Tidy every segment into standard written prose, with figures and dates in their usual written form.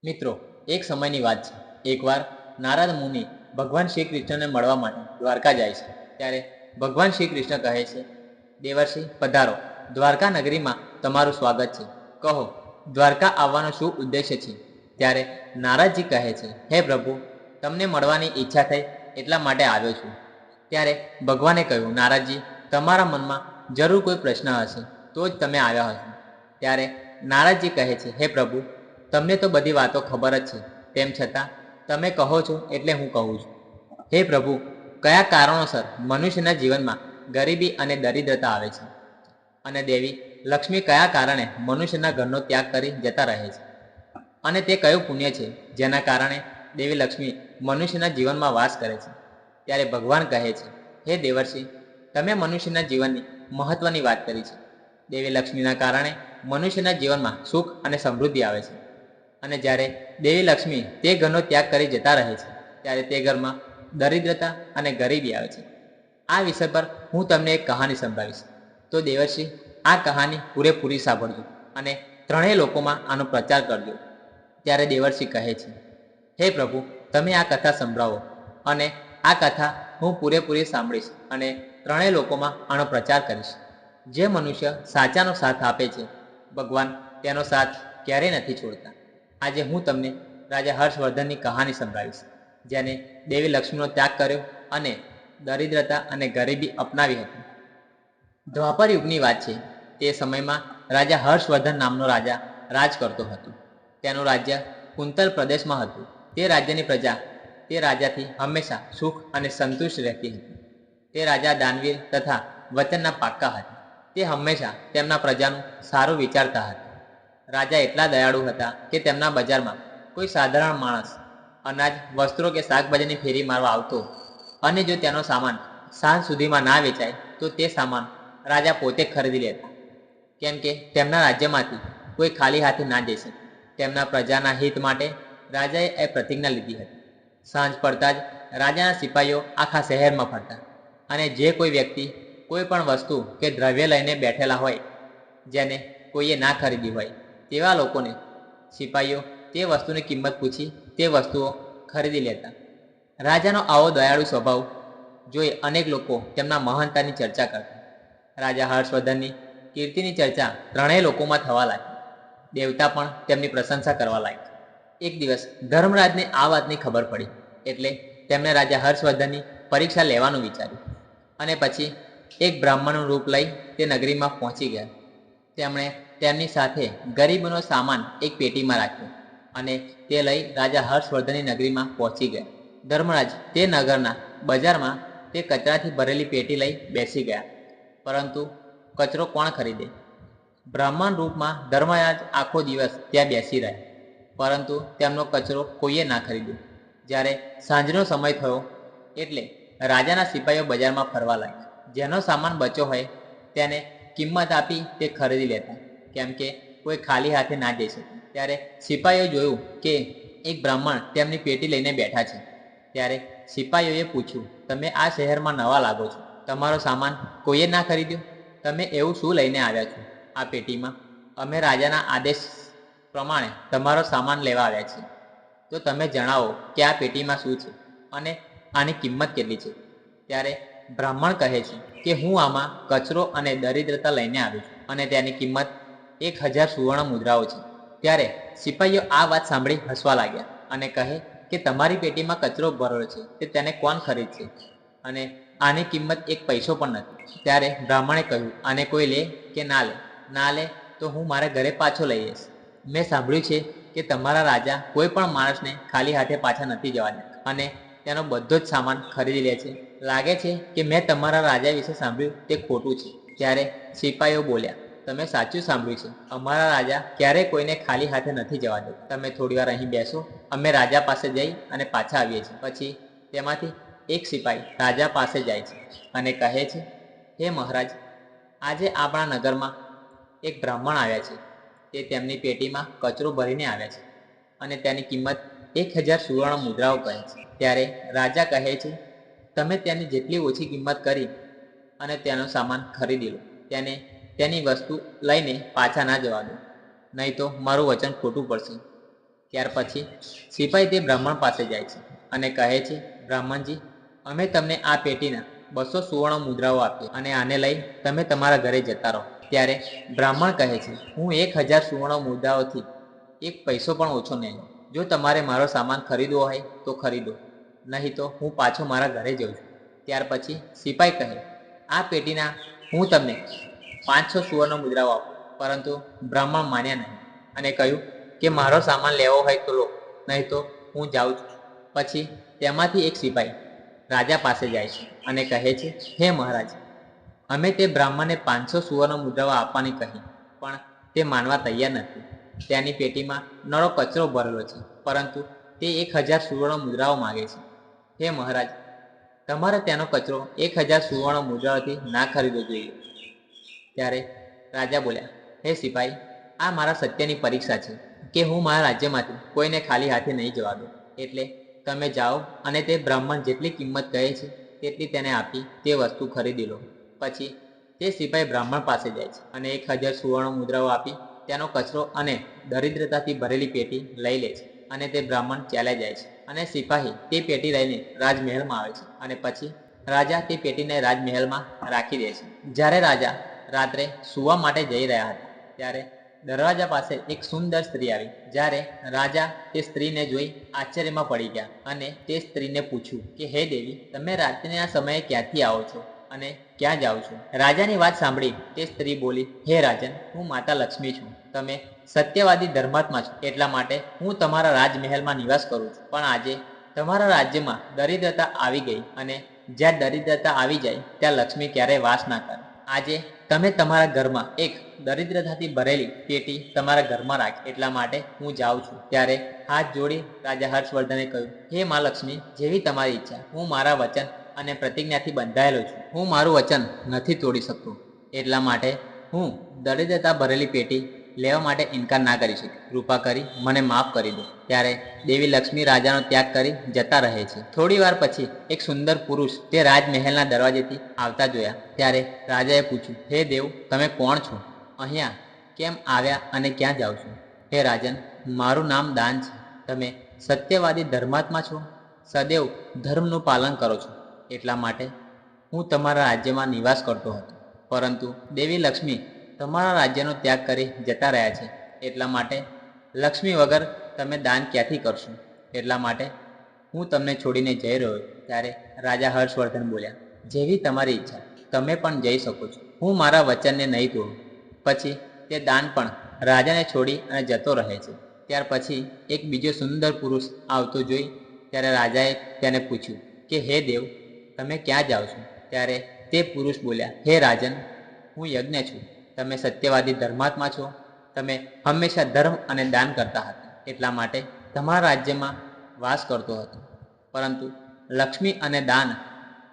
મિત્રો, એક સમયની વાત છે. એકવાર નારદ મુનિ ભગવાન શ્રી કૃષ્ણને મળવા માટે દ્વારકા જાય છે. ત્યારે ભગવાન શ્રી કૃષ્ણ કહે છે, દેવર્ષિ પધારો, દ્વારકા નગરીમાં તમારું સ્વાગત છે. કહો, દ્વારકા આવવાનો શું ઉદ્દેશ્ય છે? ત્યારે નારદજી કહે છે, હે પ્રભુ, તમને મળવાની ઈચ્છા થઈ એટલા માટે આવ્યો છું. ત્યારે ભગવાને કહ્યું, નારદજી, તમારા મનમાં જરૂર કોઈ પ્રશ્ન હશે તો જ તમે આવ્યા હશો. ત્યારે નારદજી કહે છે, હે પ્રભુ, તમને તો બધી વાતો ખબર જ છે, તેમ છતાં તમે કહો છો એટલે હું કહું છું. હે પ્રભુ, કયા કારણોસર મનુષ્યના જીવનમાં ગરીબી અને દરિદ્રતા આવે છે? અને દેવી લક્ષ્મી કયા કારણે મનુષ્યના ઘરનો ત્યાગ કરી જતા રહે છે? અને તે કયું પુણ્ય છે જેના કારણે દેવી લક્ષ્મી મનુષ્યના જીવનમાં વાસ કરે છે? ત્યારે ભગવાન કહે છે, હે દેવર્ષિ, તમે મનુષ્યના જીવનની મહત્વની વાત કરી છે. દેવી લક્ષ્મીના કારણે મનુષ્યના જીવનમાં સુખ અને સમૃદ્ધિ આવે છે. અને જ્યારે દેવી લક્ષ્મી તે ઘરનો ત્યાગ કરી જતા રહે છે ત્યારે તે ઘરમાં દરિદ્રતા અને ગરીબી આવે છે. આ વિષય પર હું તમને એક કહાની સંભળાવીશ. તો દેવર્ષિ, આ કહાની પૂરેપૂરી સાંભળજો અને ત્રણેય લોકોમાં આનો પ્રચાર કરજો. ત્યારે દેવર્ષિ કહે છે, હે પ્રભુ, તમે આ કથા સંભળાવો અને આ કથા હું પૂરેપૂરી સાંભળીશ અને ત્રણેય લોકોમાં આનો પ્રચાર કરીશ. જે મનુષ્ય સાચાનો સાથ આપે છે, ભગવાન તેનો સાથ ક્યારેય નથી છોડતા. આજે હું તમને રાજા હર્ષવર્ધનની કહાની સંભળાવીશ, જેને દેવી લક્ષ્મીનો ત્યાગ કર્યો અને દરિદ્રતા અને ગરીબી અપનાવી હતી. દ્વાપર યુગની વાત છે. તે સમયમાં રાજા હર્ષવર્ધન નામનો રાજા રાજ કરતો હતો. તેનું રાજ્ય કુંતલ પ્રદેશમાં હતું. તે રાજ્યની પ્રજા તે રાજાથી હંમેશા સુખ અને સંતુષ્ટ રહેતી હતી. તે રાજા દાનવીર તથા વચનના પાક્કા હતા. તે હંમેશા તેમના પ્રજાનું સારું વિચારતા હતા. રાજા એટલા દયાળુ હતા કે તેમના બજારમાં કોઈ સાધારણ માણસ અનાજ, વસ્ત્રો કે શાકભાજીની ફેરી મારવા આવતો અને જો તેનો સામાન સાંજ સુધીમાં ના વેચાય તો તે સામાન રાજા પોતે ખરીદી લેતા, કેમ કે તેમના રાજ્યમાંથી કોઈ ખાલી હાથે ના જઈ શકે. તેમના પ્રજાના હિત માટે રાજાએ એ પ્રતિજ્ઞા લીધી હતી. સાંજ પડતા જ રાજાના સિપાહીઓ આખા શહેરમાં ફરતા અને જે કોઈ વ્યક્તિ કોઈ પણ વસ્તુ કે દ્રવ્ય લઈને બેઠેલા હોય જેને કોઈએ ના ખરીદી હોય તેવા લોકોને સિપાહીઓ તે વસ્તુની કિંમત પૂછી તે વસ્તુઓ ખરીદી લેતા. રાજાનો આવો દયાળુ સ્વભાવ જોઈ અનેક લોકો તેમના મહાનતાની ચર્ચા કરતા. રાજા હર્ષવર્ધનની કીર્તિની ચર્ચા ત્રણેય લોકોમાં થવા લાગી. દેવતા પણ તેમની પ્રશંસા કરવા લાગ્યા. એક દિવસ ધર્મરાજને આ વાતની ખબર પડી એટલે તેમણે રાજા હર્ષવર્ધનની પરીક્ષા લેવાનું વિચાર્યું અને પછી એક બ્રાહ્મણનું રૂપ લઈ તે નગરીમાં પહોંચી ગયા. તેમણે તેમની સાથે ગરીબોનો સામાન એક પેટીમાં રાખ્યો અને તે લઈ રાજા હર્ષવર્ધનની નગરીમાં પહોંચી ગયા. ધર્મરાજ તે નગરના બજારમાં તે કચરાથી ભરેલી પેટી લઈ બેસી ગયા, પરંતુ કચરો કોણ ખરીદે? બ્રાહ્મણ રૂપમાં ધર્મરાજ આખો દિવસ ત્યાં બેસી રહ્યા, પરંતુ તેમનો કચરો કોઈએ ના ખરીદ્યો. જ્યારે સાંજનો સમય થયો એટલે રાજાના સિપાહીઓ બજારમાં ફરવા લાગ્યા. જેનો સામાન બચ્યો હોય તેને કિંમત આપી તે ખરીદી લેતા, કેમ કે કોઈ ખાલી હાથે ના જઈ શકે. ત્યારે સિપાહીઓએ જોયું કે એક બ્રાહ્મણ તેમની પેટી લઈને બેઠા છે. ત્યારે સિપાહીઓએ પૂછ્યું, તમે આ શહેરમાં નવા લાગો છો, તમારો સામાન કોઈએ ના ખરીદ્યો? તમે એવું શું લઈને આવ્યા છો આ પેટીમાં? અમે રાજાના આદેશ પ્રમાણે તમારો સામાન લેવા આવ્યા છીએ, તો તમે જણાવો કે આ પેટીમાં શું છે અને આની કિંમત કેટલી છે? ત્યારે બ્રાહ્મણ કહે છે કે હું આમાં કચરો અને દરિદ્રતા લઈને આવ્યો છું અને તેની કિંમત 1000 સુવર્ણ મુદ્રાઓ છે. ત્યારે સિપાહીઓ આ વાત સાંભળી હસવા લાગ્યા અને કહે કે તમારી પેટીમાં કચરો ભરેલો છે તે તેને કોણ ખરીદશે અને આની કિંમત એક પૈસો પણ નથી. ત્યારે બ્રાહ્મણે કહ્યું, આને કોઈ લે કે ના લે? ના લે તો હું મારા ઘરે પાછો લઈ જઈશ. મેં સાંભળ્યું છે કે તમારા રાજા કોઈ પણ માણસને ખાલી હાથે પાછા નથી જવા દેતા અને તેનો બધો જ સામાન ખરીદી લે છે. લાગે છે કે મેં તમારા રાજા વિશે સાંભળ્યું તે ખોટું છે. ત્યારે સિપાહીઓ બોલ્યા, તમે સાચું સાંભળ્યું છે. અમારા રાજા ક્યારેય કોઈને ખાલી હાથે નથી જવા દેતા. તમે થોડી વાર અહીં બેસો, અમે રાજા પાસે જઈ અને પાછા આવીએ છીએ. પછી તેમાંથી એક સિપાહી રાજા પાસે જાય છે અને કહે છે, હે મહારાજ, આજે આપણા નગરમાં એક બ્રાહ્મણ આવ્યા છે. તે તેમની પેટીમાં કચરો ભરીને આવ્યા છે અને તેની કિંમત 1000 સુવર્ણ મુદ્રાઓ કહે છે. ત્યારે રાજા કહે છે, તમે તેની જેટલી ઓછી કિંમત કરી અને તેનો સામાન ખરીદી લો. તેને તેની વસ્તુ લઈને પાછા ના જવા દો, નહીં તો મારું વચન ખોટું પડશે. ત્યાર પછી સિપાઈ તે બ્રાહ્મણ પાસે જાય છે અને કહે છે, બ્રાહ્મણજી, અમે તમને આ પેટીના 200 સુવર્ણ મુદ્રાઓ આપી અને આને લઈ તમે તમારા ઘરે જતા રહો. ત્યારે બ્રાહ્મણ કહે છે, હું 1000 સુવર્ણ મુદ્રાઓથી એક પૈસો પણ ઓછો નહીં લઉં. જો તમારે મારો સામાન ખરીદવો હોય તો ખરીદો, નહીં તો હું પાછો મારા ઘરે જઉં છું. ત્યાર પછી સિપાઈ કહે, આ પેટીના હું તમને 500 સુવર્ણ મુદ્રાઓ આપું. પરંતુ બ્રાહ્મણ માન્યા નહીં અને કહ્યું કે મારો સામાન લેવો હોય તો લો, નહીં તો હું જાઉં છું. પછી તેમાંથી એક સિપાઈ રાજા પાસે જાય છે અને કહે છે, હે મહારાજ, અમે તે બ્રાહ્મણને 500 સુવર્ણ મુદ્રાઓ આપવાની કહી, પણ તે માનવા તૈયાર નથી. તેની પેટીમાં નળો કચરો ભરેલો છે, પરંતુ તે 1000 સુવર્ણ મુદ્રાઓ માગે છે. હે મહારાજ, તમારે તેનો કચરો 1000 સુવર્ણ મુદ્રાઓથી ના ખરીદવો જોઈએ. ત્યારે રાજા બોલ્યા, હે સિપાઈ, આ મારા સત્યની પરીક્ષા છે કે હું મારા રાજ્યમાંથી કોઈને ખાલી હાથે નહીં જવા દઉં. એટલે તમે જાઓ અને તે બ્રાહ્મણ જેટલી કિંમત કહે છે તેટલી તેને આપી તે વસ્તુ ખરીદી લો. પછી તે સિપાઈ બ્રાહ્મણ પાસે જાય છે અને 1000 સુવર્ણ મુદ્રાઓ આપી તેનો કચરો અને દરિદ્રતાથી ભરેલી પેટી લઈ લે છે અને તે બ્રાહ્મણ ચાલ્યા જાય છે. અને સિપાહી તે પેટી લઈને રાજમહેલમાં આવે છે અને પછી રાજા તે પેટીને રાજમહેલમાં રાખી દે છે. જ્યારે રાજા રાત્રે સૂવા માટે જઈ રહ્યા હતા ત્યારે દરવાજા પાસે એક સુંદર સ્ત્રી આવી. જ્યારે રાજા તે સ્ત્રીને જોઈ આશ્ચર્યમાં પડી ગયા અને તે સ્ત્રીને પૂછ્યું કે, હે દેવી, તમે રાત્રિના સમયે ક્યાંથી આવો છો અને ક્યાં જાઓ છો? રાજાની વાત સાંભળી તે સ્ત્રી બોલી, હે રાજન, હું માતા લક્ષ્મી છું. તમે સત્યવાદી ધર્માત્મા છો, એટલા માટે હું તમારા રાજમહેલમાં નિવાસ કરું છું. પણ આજે તમારા રાજ્યમાં દરિદ્રતા આવી ગઈ અને જ્યાં દરિદ્રતા આવી જાય ત્યાં લક્ષ્મી ક્યારેય વાસ ના કરે. આજે તમે તમારા ઘરમાં એક દરિદ્રતાથી ભરેલી પેટી તમારા ઘરમાં રાખી, એટલા માટે હું જાઉં છું. ત્યારે હાથ જોડી રાજા હર્ષવર્ધને કહ્યું, હે મા લક્ષ્મી, જેવી તમારી ઈચ્છા. હું મારા વચન અને પ્રતિજ્ઞાથી બંધાયેલો છું. હું મારું વચન નથી તોડી શકતો, એટલા માટે હું દરિદ્રતા ભરેલી પેટી લેવા માટે ઇનકાર ના કરી શકી. કૃપા કરી મને માફ કરી દો. ત્યારે દેવી લક્ષ્મી રાજાનો ત્યાગ કરી જતા રહે છે. થોડી વાર પછી એક સુંદર પુરુષ તે રાજમહેલના દરવાજેથી આવતા જોયા. ત્યારે રાજાએ પૂછ્યું, હે દેવ, તમે કોણ છો? અહીંયા કેમ આવ્યા અને ક્યાં જાઓ છો? હે રાજન, મારું નામ દાન છે. તમે સત્યવાદી ધર્માત્મા છો, સદૈવ ધર્મનું પાલન કરો છો, એટલા માટે હું તમારા રાજ્યમાં નિવાસ કરતો હતો. પરંતુ દેવી લક્ષ્મી તમારા રાજ્યનો ત્યાગ કરી જતા રહ્યા છે, એટલા માટે લક્ષ્મી વગર તમે દાન ક્યાંથી કરશો? એટલા માટે હું તમને છોડીને જઈ રહ્યો. ત્યારે રાજા હર્ષવર્ધન બોલ્યા, જેવી તમારી ઈચ્છા, તમે પણ જઈ શકો છો. હું મારા વચનને નહીં તોડું. પછી તે દાન પણ રાજાને છોડી અને જતો રહે છે. ત્યાર પછી એક બીજો સુંદર પુરુષ આવતો જોઈ ત્યારે રાજાએ તેને પૂછ્યું કે, હે દેવ, તમે ક્યાં જાઓ છો? ત્યારે તે પુરુષ બોલ્યા, હે રાજન, હું યજ્ઞ છું. તમે સત્યવાદી ધર્માત્મા છો. તમે હંમેશા ધર્મ અને દાન કરતા હતા, એટલા માટે તમારા રાજ્યમાં વાસ કરતો હતો. પરંતુ લક્ષ્મી અને દાન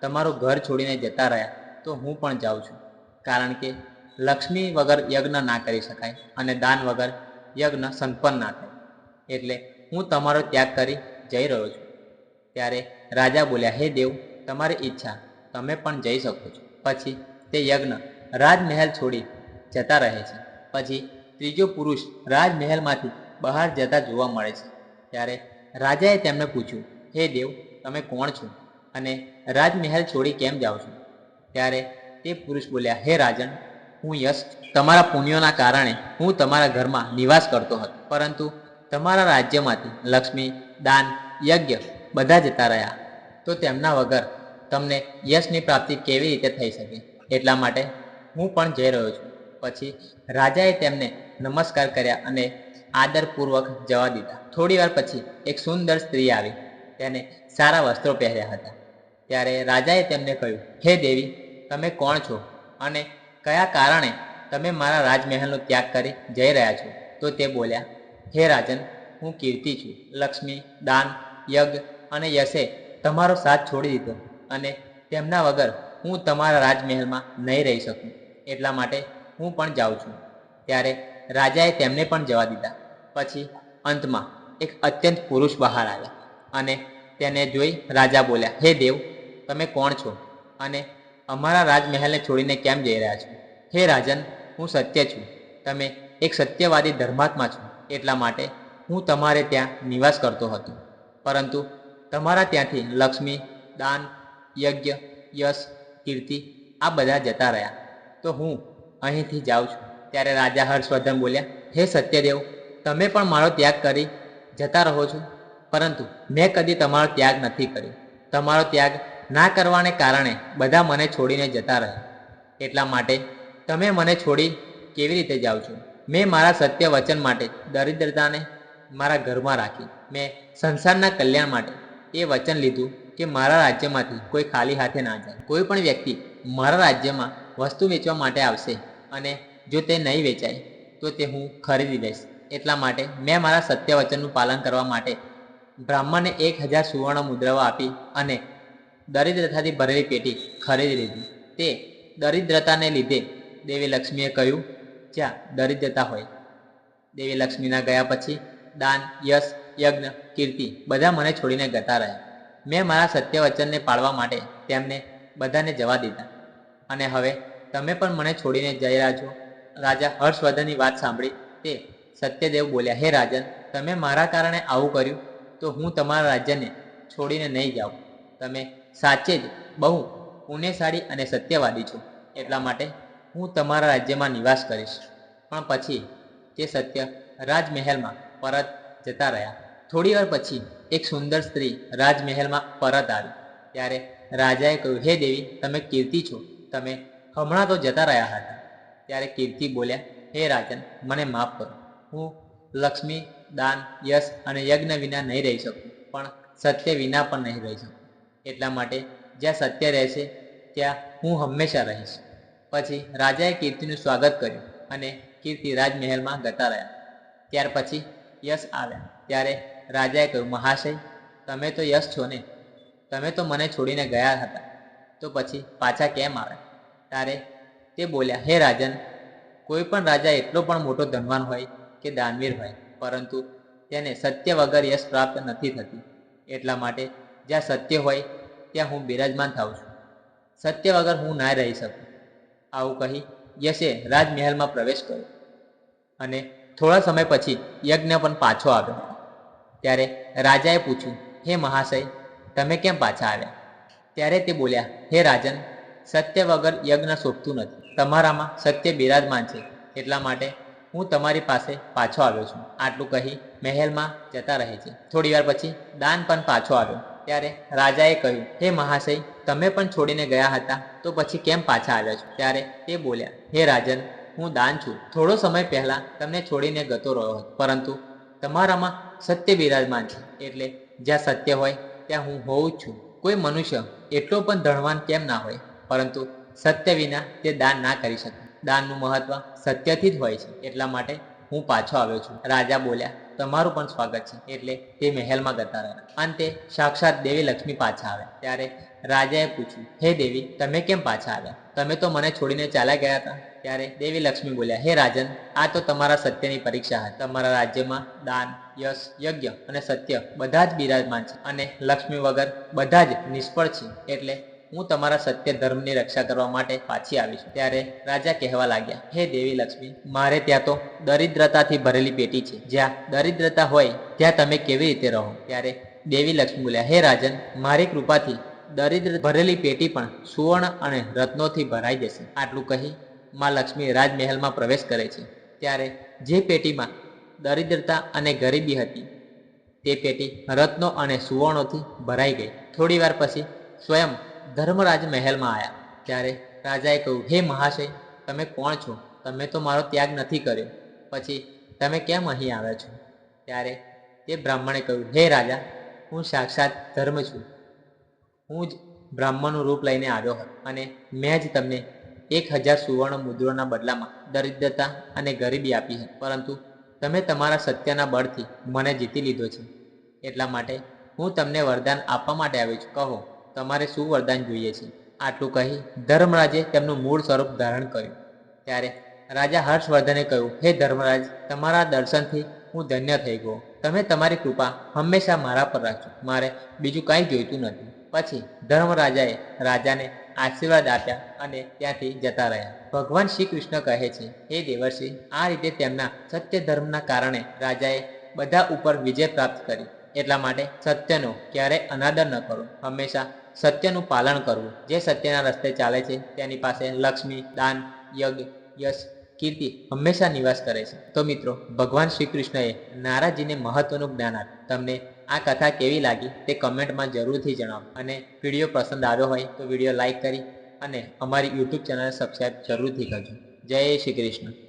તમારું ઘર છોડીને જતા રહ્યા તો હું પણ જાઉં છું. કારણ કે લક્ષ્મી વગર યજ્ઞ ના કરી શકાય અને દાન વગર યજ્ઞ સંપન્ન ના થાય. એટલે હું તમારો ત્યાગ કરી જઈ રહ્યો છું. ત્યારે રાજા બોલ્યા, હે દેવ, તમારી ઈચ્છા, તમે પણ જઈ શકો છો. પછી તે યજ્ઞ રાજમહેલ છોડી જતા રહે છે. પછી ત્રીજો પુરુષ રાજમહેલમાંથી બહાર જતા જોવા મળે છે. ત્યારે રાજાએ તેમને પૂછ્યું, હે દેવ, તમે કોણ છો અને રાજમહેલ છોડી કેમ જાઓ છો? ત્યારે તે પુરુષ બોલ્યા, હે રાજન, હું યશ. તમારા પુણ્યોના કારણે હું તમારા ઘરમાં નિવાસ કરતો હતો. પરંતુ તમારા રાજ્યમાંથી લક્ષ્મી, દાન, યજ્ઞ બધા જતા રહ્યા તો તેમના વગર તમને યશની પ્રાપ્તિ કેવી રીતે થઈ શકે? એટલા માટે હું પણ જઈ રહ્યો છું. પછી રાજાએ તેમને નમસ્કાર કર્યા અને આદરપૂર્વક જવા દીધા. થોડી વાર પછી એક સુંદર સ્ત્રી આવી. તેને સારા વસ્ત્રો પહેર્યા હતા. ત્યારે રાજાએ તેમને કહ્યું, હે દેવી, તમે કોણ છો અને કયા કારણે તમે મારા રાજમહેલનો ત્યાગ કરી જઈ રહ્યા છો? તો તે બોલ્યા, હે રાજન, હું કીર્તિ છું. લક્ષ્મી, દાન, યજ્ઞ અને યશે તમારો સાથ છોડી દીધો અને તેમના વગર હું તમારા રાજમહેલમાં નહીં રહી શકું, એટલા માટે હું પણ જાઉં છું. ત્યારે રાજાએ તેમને પણ જવા દીધા. પછી અંતમાં એક અત્યંત પુરુષ બહાર આવ્યા અને તેને જોઈ રાજા બોલ્યા, હે દેવ, તમે કોણ છો અને અમારા રાજમહેલને છોડીને કેમ જઈ રહ્યા છો? હે રાજન, હું સત્ય છું. તમે એક સત્યવાદી ધર્માત્મા છો, એટલા માટે હું તમારે ત્યાં નિવાસ કરતો હતો, પરંતુ તમારા ત્યાંથી લક્ષ્મી, દાન, યજ્ઞ, યશ, કીર્તિ આ બધા જતા રહ્યા, તો હું અહીંથી જાઉં છું. ત્યારે રાજા હર્ષવર્ધન બોલ્યા, હે સત્યદેવ, તમે પણ મારો ત્યાગ કરી જતા રહો છો, પરંતુ મેં કદી તમારો ત્યાગ નથી કર્યો. તમારો ત્યાગ ના કરવાને કારણે બધા મને છોડીને જતા રહ્યા, એટલા માટે તમે મને છોડી કેવી રીતે જાઓ છો? મેં મારા સત્ય વચન માટે દરિદ્રતાને મારા ઘરમાં રાખી. મેં સંસારના કલ્યાણ માટે એ વચન લીધું કે મારા રાજ્યમાંથી કોઈ ખાલી હાથે ના જાય. કોઈ પણ વ્યક્તિ મારા રાજ્યમાં વસ્તુ વેચવા માટે આવશે અને જો તે નહીં વેચાય તો તે હું ખરીદી લઈશ. એટલા માટે મેં મારા સત્ય વચનનું પાલન કરવા માટે બ્રાહ્મણને 1000 સુવર્ણ મુદ્રાઓ આપી અને દરિદ્રતાથી ભરેલી પેટી ખરીદી લીધી. તે દરિદ્રતાને લીધે દેવી લક્ષ્મીએ કહ્યું, જ્યાં દરિદ્રતા હોય. દેવી લક્ષ્મીના ગયા પછી દાન, યશ, યજ્ઞ, કીર્તિ બધા મને છોડીને જતા રહ્યા. મેં મારા સત્ય વચનને પાળવા માટે તેમને બધાને જવા દીધા, અને હવે તમે પણ મને છોડીને જઈ રહ્યા છો. રાજા હર્ષવર્ધનની વાત સાંભળી તે સત્યદેવ બોલ્યા, હે રાજન, તમે મારા કારણે આવું કર્યું તો હું તમારા રાજ્યને છોડીને નહીં જાઉં. તમે સાચે જ બહુ પુણ્યશાળી અને સત્યવાદી છો, એટલા માટે હું તમારા રાજ્યમાં નિવાસ કરીશ. પણ પછી તે સત્ય રાજમહેલમાં પરત જતા રહ્યા. થોડી વાર પછી એક સુંદર સ્ત્રી રાજમહેલમાં પરત આવી. ત્યારે રાજાએ કહ્યું, હે દેવી, તમે કીર્તિ છો, તમે હમણાં તો જતા રહ્યા હતા. ત્યારે કીર્તિ બોલ્યા, હે રાજન, મને માફ કરો. હું લક્ષ્મી, દાન, યશ અને યજ્ઞ વિના નહીં રહી શકું, પણ સત્ય વિના પણ નહીં રહી શકું. એટલા માટે જ્યાં સત્ય રહેશે ત્યાં હું હંમેશા રહીશ. પછી રાજાએ કીર્તિનું સ્વાગત કર્યું અને કીર્તિ રાજમહેલમાં જતા રહ્યા. ત્યાર પછી યશ આવ્યા. ત્યારે રાજાએ કહ્યું, મહાશય, તમે તો યશ છો ને? તમે તો મને છોડીને ગયા હતા, તો પછી પાછા કેમ આવ્યા? ત્યારે તે બોલ્યા, હે રાજન, કોઈ પણ રાજા એટલો પણ મોટો ધનવાન હોય કે દાનવીર હોય, પરંતુ તેને સત્ય વગર યશ પ્રાપ્ત નથી થતી. એટલા માટે જ્યાં સત્ય હોય ત્યાં હું બિરાજમાન થાઉં છું. સત્ય વગર હું ના રહી શકું. આવું કહી યશે રાજમહેલમાં પ્રવેશ કર્યો અને થોડા સમય પછી યજ્ઞ પણ પાછો આવ્યો. ત્યારે રાજાએ પૂછ્યું, હે મહાશય, તમે કેમ પાછા આવ્યા? ત્યારે તે બોલ્યા, હે રાજન, સત્ય વગર યજ્ઞ શોભતું નથી. તમારામાં સત્ય બિરાજમાન છે, એટલા માટે હું તમારી પાસે પાછો આવ્યો છું. આટલું કહી મહેલમાં જતા રહે છે. થોડી વાર પછી દાન પણ પાછો આવ્યો. ત્યારે રાજાએ કહ્યું, હે મહાશય, તમે પણ છોડીને ગયા હતા, તો પછી કેમ પાછા આવ્યા છો? ત્યારે તે બોલ્યા, હે રાજન, હું દાન છું. થોડો સમય પહેલા તમને છોડીને જતો રહ્યો હતો, પરંતુ તમારામાં સત્ય બિરાજમાન છે, એટલે જ્યાં સત્ય હોય ત્યાં હું હોઉં જ છું. કોઈ મનુષ્ય એટલો પણ ધનવાન કેમ ના હોય, પરંતુ સત્ય વિના તે દાન ના કરી શકે. દાનનું મહત્વ સત્યથી જ હોય છે, એટલા માટે હું પાછો આવ્યો છું. રાજા બોલ્યા, તમારું પણ સ્વાગત છે. એટલે તે મહેલમાં જતા રહ્યા. અંતે સાક્ષાત દેવી લક્ષ્મી પાછા આવ્યા. ત્યારે રાજાએ પૂછ્યું, હે દેવી, તમે કેમ પાછા આવ્યા? તમે તો મને છોડીને ચાલ્યા ગયા હતા. ત્યારે દેવી લક્ષ્મી બોલ્યા, હે રાજન, આ તો તમારા સત્યની પરીક્ષા હતી. તમારા રાજ્યમાં દાન, યશ, યજ્ઞ અને સત્ય બધા જ બિરાજમાન છે, અને લક્ષ્મી વગર બધા જ નિષ્ફળ છે. એટલે હું તમારા સત્ય ધર્મની રક્ષા કરવા માટે પાછી આવી છું. ત્યારે રાજા કહેવા લાગ્યા, હે દેવી લક્ષ્મી, મારે ત્યાં તો દરિદ્રતાથી ભરેલી પેટી છે. જ્યાં દરિદ્રતા હોય ત્યાં તમે કેવી રીતે રહો? ત્યારે દેવી લક્ષ્મી બોલ્યા, હે રાજન, મારી કૃપાથી દરિદ્ર ભરેલી પેટી પણ સુવર્ણ અને રત્નોથી ભરાઈ જશે. આટલું કહી માં લક્ષ્મી રાજમહેલમાં પ્રવેશ કરે છે. ત્યારે જે પેટીમાં દરિદ્રતા અને ગરીબી હતી તે પેટી રત્નો અને સુવર્ણોથી ભરાઈ ગઈ. થોડી વાર પછી સ્વયં ધર્મરાજ મહેલમાં આવ્યા. ત્યારે રાજાએ કહ્યું, હે મહાશય, તમે કોણ છો? તમે તો મારો ત્યાગ નથી કર્યો, પછી તમે કેમ અહીં આવ્યા છો? ત્યારે તે બ્રાહ્મણે કહ્યું, હે રાજા, હું સાક્ષાત ધર્મ છું. હું જ બ્રાહ્મણનું રૂપ લઈને આવ્યો હતો, અને મેં જ તમને 1000 સુવર્ણ મુદ્રોના બદલામાં દરિદ્રતા અને ગરીબી આપી હતી, પરંતુ તમે તમારા સત્યના બળથી મને જીતી લીધો છે. એટલા માટે હું તમને વરદાન આપવા માટે આવ્યો છું. કહો, તમારે શું વરદાન જોઈએ છે? આટલું કહી ધર્મરાજે તેમનું મૂળ સ્વરૂપ ધારણ કર્યું. ત્યારે રાજા હર્ષવર્ધને કહ્યું, હે ધર્મરાજ, તમારા દર્શનથી હું ધન્ય થઈ ગયો. તમે તમારી કૃપા હંમેશા મારા પર રાખજો. મારે બીજું કાંઈ જોઈતું નથી. પછી ધર્મરાજાએ રાજાને આશીર્વાદ આપ્યા અને ત્યાંથી જતા રહ્યા. ભગવાન શ્રી કૃષ્ણ કહે છે, હે દેવર્ષિ, આ રીતે તેમના સત્ય ધર્મના કારણે રાજાએ બધા ઉપર વિજય પ્રાપ્ત કરી. એટલા માટે સત્યનો ક્યારેય અનાદર ન કરો. હંમેશા સત્યનું પાલન કરવું. જે સત્યના રસ્તે ચાલે છે તેની પાસે લક્ષ્મી, દાન, યજ્ઞ, યશ, કીર્તિ હંમેશા નિવાસ કરે છે. તો મિત્રો, ભગવાન શ્રી કૃષ્ણએ નારાજીને મહત્વનું જ્ઞાન આપ્યું. તમને આ કથા કેવી લાગી તે કમેન્ટમાં જરૂરથી જણાવો. અને વિડીયો પસંદ આવ્યો હોય તો વિડીયો લાઈક કરી અને અમારી યુટ્યુબ ચેનલ સબસ્ક્રાઈબ જરૂરથી કરજો. જય શ્રી કૃષ્ણ.